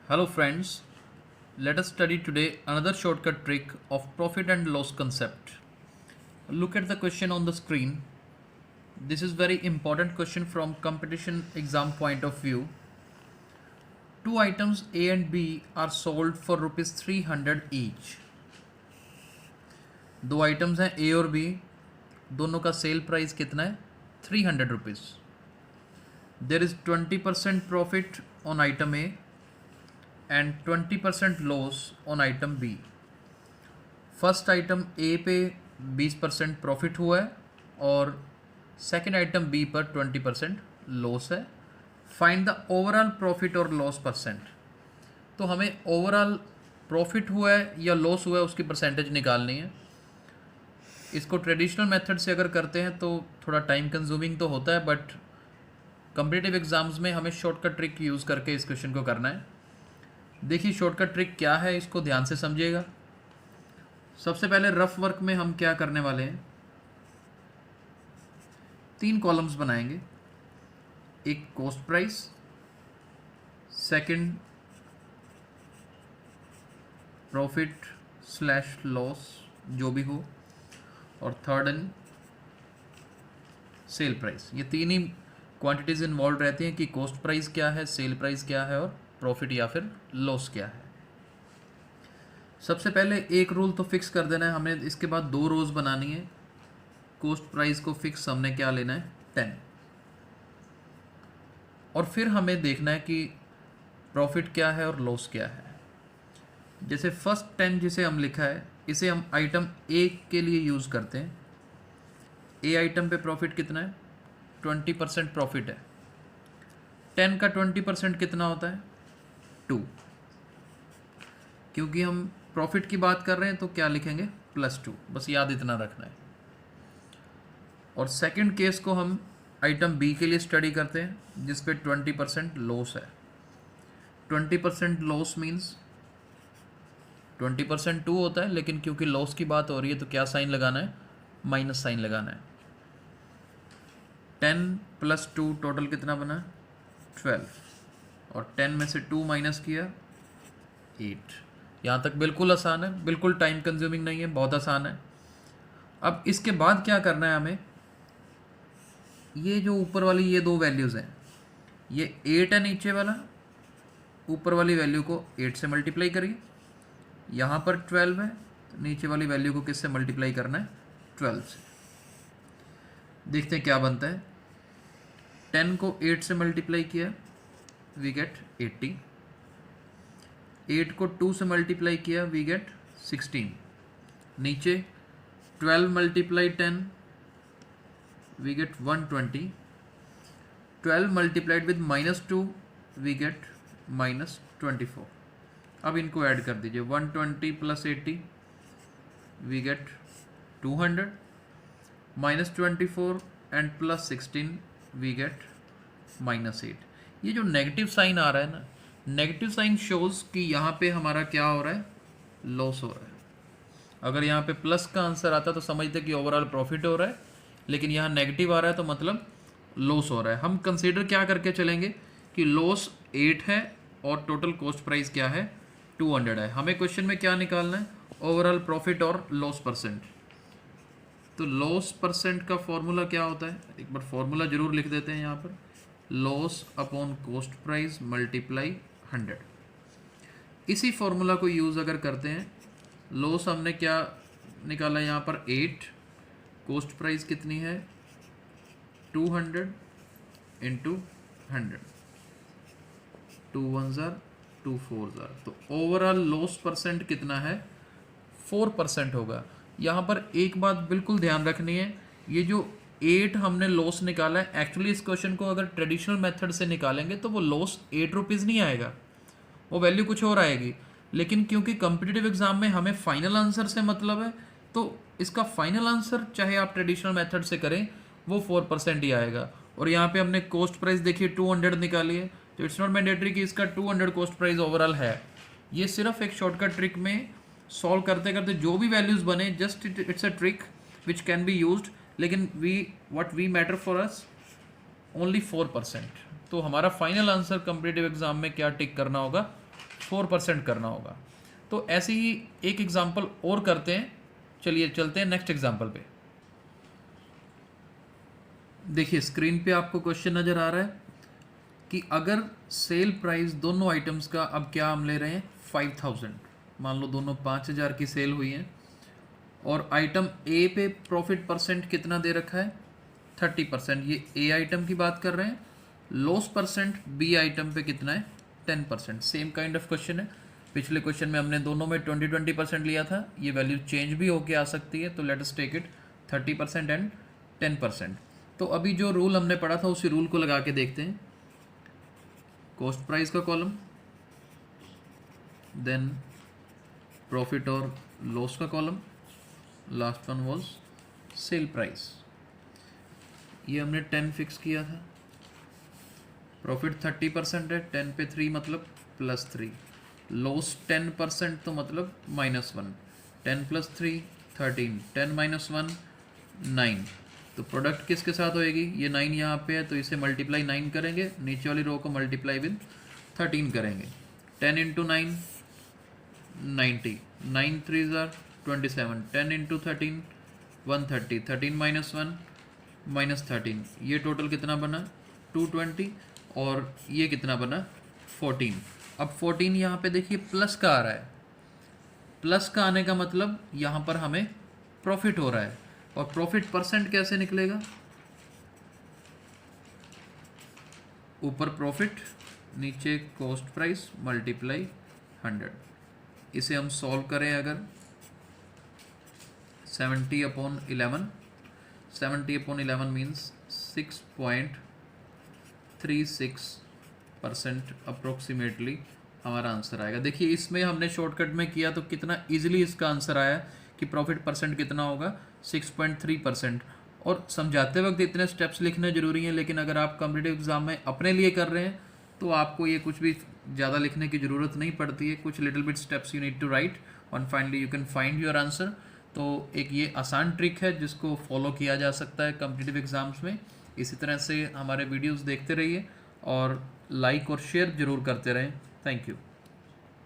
Hello friends, let us study today another shortcut trick of profit and loss concept. Look at the question on the screen. This is very important question from competition exam point of view. Two items A and B are sold for rupees 300 each. दो items हैं A और B, दोनों का sale price कितना है 300 rupees. There is 20% profit on item A and 20% loss on item B. First item A पे 20% profit हुआ है और सेकेंड आइटम B पर 20% लॉस है. फाइंड द ओवरऑल प्रॉफिट और लॉस परसेंट. तो हमें ओवरऑल प्रॉफिट हुआ है या लॉस हुआ है उसकी परसेंटेज निकालनी है. इसको ट्रेडिशनल मेथड से अगर करते हैं तो थोड़ा टाइम कंज्यूमिंग तो होता है, बट कॉम्पिटिटिव एग्जाम्स में हमें शॉर्टकट ट्रिक यूज़ करके इस क्वेश्चन को करना है. देखिए शॉर्टकट ट्रिक क्या है, इसको ध्यान से समझिएगा. सबसे पहले रफ वर्क में हम क्या करने वाले हैं, 3 कॉलम्स बनाएंगे. एक cost price, second profit slash loss जो भी हो, और थर्ड एंड सेल प्राइस. ये तीन ही क्वांटिटीज इन्वॉल्व रहती हैं कि कॉस्ट प्राइस क्या है, सेल प्राइस क्या है और प्रॉफिट या फिर लॉस क्या है. सबसे पहले एक रूल तो फिक्स कर देना है हमें. इसके बाद 2 रोज बनानी है. कॉस्ट प्राइस को फिक्स हमने क्या लेना है 10, और फिर हमें देखना है कि प्रॉफिट क्या है और लॉस क्या है. जैसे फर्स्ट 10 जिसे हम लिखा है, इसे हम आइटम ए के लिए यूज़ करते हैं. ए आइटम पे प्रॉफिट कितना है 20% प्रॉफिट है. 10 का 20% कितना होता है 2. क्योंकि हम प्रॉफिट की बात कर रहे हैं तो क्या लिखेंगे +2. बस याद इतना रखना है. और सेकंड केस को हम आइटम बी के लिए स्टडी करते हैं जिस पे 20% लॉस है. 20% लॉस मीन्स 20% 2 होता है, लेकिन क्योंकि लॉस की बात हो रही है तो क्या साइन लगाना है, माइनस साइन लगाना है. 10 + 2 टोटल कितना बना 12, और 10 में से 2 माइनस किया 8. यहाँ तक बिल्कुल आसान है, बिल्कुल टाइम कंज्यूमिंग नहीं है, बहुत आसान है. अब इसके बाद क्या करना है हमें, ये जो ऊपर वाली ये 2 वैल्यूज़ हैं, ये 8 है नीचे वाला, ऊपर वाली वैल्यू को 8 से मल्टीप्लाई करिए. यहाँ पर 12 है, तो नीचे वाली वैल्यू को किससे मल्टीप्लाई करना है 12 से. देखते हैं क्या बनता है. 10 को 8 से मल्टीप्लाई किया वी गेट 80. 8 को 2 से मल्टीप्लाई किया वी गेट 16. नीचे 12 multiply 10 we get 120. 12 multiplied with -2 we get -24. अब इनको ऐड कर दीजिए. 120 + 80 we get 200. -24 and +16 we get -8. ये जो नेगेटिव साइन आ रहा है ना, नेगेटिव साइन शोज कि यहाँ पे हमारा क्या हो रहा है, लॉस हो रहा है. अगर यहाँ पे प्लस का आंसर आता तो समझते कि ओवरऑल प्रॉफिट हो रहा है, लेकिन यहाँ नेगेटिव आ रहा है तो मतलब लॉस हो रहा है. हम कंसीडर क्या करके चलेंगे कि लॉस 8 है और टोटल कॉस्ट प्राइस क्या है 200 है. हमें क्वेश्चन में क्या निकालना है, ओवरऑल प्रॉफिट और लॉस परसेंट. तो लॉस परसेंट का फॉर्मूला क्या होता है, एक बार फॉर्मूला जरूर लिख देते हैं यहाँ पर. Loss upon cost price multiply 100. इसी फॉर्मूला को यूज़ अगर करते हैं, लॉस हमने क्या निकाला यहाँ पर 8, कॉस्ट प्राइस कितनी है 200 इंटू 100, 2 1 ज़ार 2 4 ज़ार. तो ओवरऑल लॉस परसेंट कितना है 4% होगा. यहाँ पर एक बात बिल्कुल ध्यान रखनी है, ये जो 8 हमने लॉस निकाला है, एक्चुअली इस क्वेश्चन को अगर ट्रेडिशनल मेथड से निकालेंगे तो वो लॉस 8 रुपीज़ नहीं आएगा, वो वैल्यू कुछ और आएगी. लेकिन क्योंकि कॉम्पिटिटिव एग्जाम में हमें फाइनल आंसर से मतलब है, तो इसका फाइनल आंसर चाहे आप ट्रेडिशनल मेथड से करें वो 4% ही आएगा. और यहाँ पे हमने कॉस्ट प्राइस देखिए 200 निकाली है, तो इट्स नॉट मैंडेटरी कि इसका 200 कॉस्ट प्राइस ओवरऑल है. ये सिर्फ एक शॉर्टकट ट्रिक में सॉल्व करते करते जो भी वैल्यूज़ बने, just it's a trick which can be used. लेकिन what we matter for us only 4%. तो हमारा फाइनल आंसर कॉम्पिटिटिव एग्जाम में क्या टिक करना होगा 4% करना होगा। तो ऐसे ही एक एग्जांपल और करते हैं। चलिए चलते हैं नेक्स्ट एग्जांपल पे। देखिए स्क्रीन पे आपको क्वेश्चन नज़र आ रहा है कि अगर सेल प्राइस दोनों आइटम्स का, अब क्या हम ले रहे हैं 5000, मान लो दोनों 5000 की सेल हुई हैं और आइटम ए पे प्रॉफिट परसेंट कितना दे रखा है 30%। ये ए आइटम की बात कर रहे हैं। लॉस परसेंट बी आइटम पे कितना है 10%। सेम काइंड ऑफ क्वेश्चन है। पिछले क्वेश्चन में हमने दोनों में 20% लिया था। ये वैल्यू चेंज भी होके आ सकती है, तो let us take it 30% and 10%। तो अभी जो रूल हमने पढ़ा था उसी रूल को लगा के देखते हैं। कॉस्ट प्राइस का कॉलम, देन प्रॉफिट और लॉस का column, last one was sale price. ये हमने 10 फिक्स किया था। प्रॉफिट 30% है, 10 पे 3 मतलब +3। लॉस 10% तो मतलब -1। 10 + 3 13, 10 - 1 9। तो प्रोडक्ट किसके साथ होएगी, ये 9 यहाँ पे है तो इसे मल्टीप्लाई 9 करेंगे, नीचे वाली रो को मल्टीप्लाई विद 13 करेंगे। 10 × 9 90, 9 3 are 27, 10 × 13 130, 13 - 1 -13। ये टोटल कितना बना 220 और ये कितना बना 14। अब 14 यहाँ पे देखिए प्लस का आ रहा है। प्लस का आने का मतलब यहाँ पर हमें प्रॉफिट हो रहा है। और प्रॉफिट परसेंट कैसे निकलेगा, ऊपर प्रॉफिट नीचे कॉस्ट प्राइस मल्टीप्लाई 100। इसे हम सॉल्व करें अगर 70/11, 70/11 मीन्स 6.36% अप्रोक्सीमेटली हमारा आंसर आएगा। देखिए इसमें हमने शॉर्टकट में किया तो कितना इजीली इसका आंसर आया कि प्रॉफिट परसेंट कितना होगा 6.3%। और समझाते वक्त इतने स्टेप्स लिखने ज़रूरी हैं, लेकिन अगर आप कॉम्पिटिटिव एग्जाम में अपने लिए कर रहे हैं तो आपको ये कुछ भी ज़्यादा लिखने की ज़रूरत नहीं पड़ती है। कुछ little bit steps you need to write and finally you can find your answer. तो एक ये आसान ट्रिक है जिसको फॉलो किया जा सकता है कॉम्पिटिटिव एग्जाम्स में। इसी तरह से हमारे वीडियोस देखते रहिए और लाइक और शेयर ज़रूर करते रहें। Thank you.